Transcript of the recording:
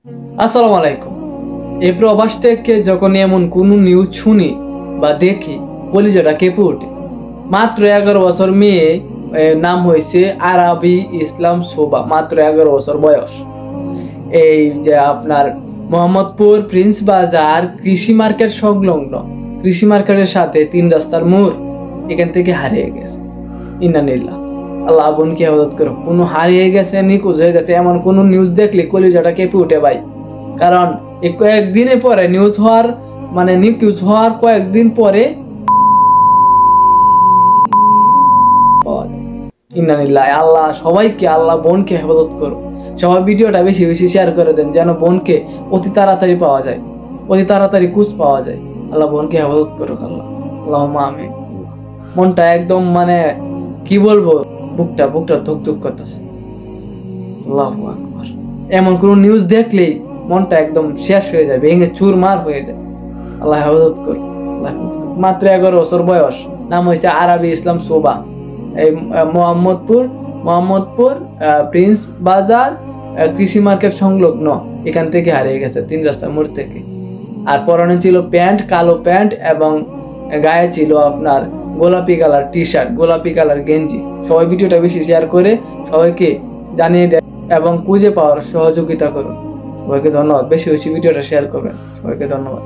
আসসালামু আলাইকুম। এই প্রবাস থেকে যখন এমন কোনো নিউজ শুনি বা দেখি কলিজাটা কেঁপে ওঠে। মাত্র 11 বছর মেয়ে, নাম হয়েছে আরাবি ইসলাম শোভা, মাত্র 11 বছর বয়স। এই যে আপনার মোহাম্মদপুর প্রিন্স বাজার কৃষি মার্কেট সংলগ্ন, কৃষি মার্কেটের সাথে 3 রাস্তার মোড়, এখান থেকে হারিয়ে গেছে। ইন্নালিল্লাহ, আল্লাহ বোনকে হেফাজত করো। কোনো হারিয়ে গেছে, নিখোঁজ হয়ে গেছে, এমন কোনো নিউজ দেখলে কলিজাটা কেঁপে উঠে ভাই। কারণ এই কয়েকদিনে পরে নিউজ হওয়ার কয়েকদিন পরে ইন্নালিল্লাহ। আল্লাহ সবাইকে, আল্লাহ বোনকে হেফাজত করো। সবাই ভিডিওটা বেশি বেশি শেয়ার করে দেন, যেন বোনকে অতি তাড়াতাড়ি পাওয়া যায়, অতি তাড়াতাড়ি কুচ পাওয়া যায়। আল্লাহ বোনকে হেফাজত করো। আল্লাহ আল্লাহুম্মা আমিন। মনটা একদম কি বলবো, বুকটা ধুক ধুক করতেছে। আল্লাহু আকবার। এমন কোন নিউজ দেখলেই মনটা একদম শেষ হয়ে যায়, ভেঙে চুরমার হয়ে যায়। আল্লাহ হেফাজত করো। মাত্র 11 বছর বয়স, নাম হয়েছে আরাবি ইসলাম শোভা। এই মোহাম্মদপুর প্রিন্স বাজার কৃষি মার্কেট সংলগ্ন, এখান থেকে হারিয়ে গেছে 3 রাস্তার মোড় থেকে। আর পরনে ছিল প্যান্ট, কালো প্যান্ট, এবং গায়ে ছিল আপনার গোলাপি কালার টি শার্ট, গোলাপি কালার গেঞ্জি। সবাই ভিডিওটা বেশি শেয়ার করে সবাইকে জানিয়ে দেয় এবং খুঁজে পাওয়ার সহযোগিতা করুন। সবাইকে ধন্যবাদ। বেশি বেশি ভিডিওটা শেয়ার করবেন। সবাইকে ধন্যবাদ।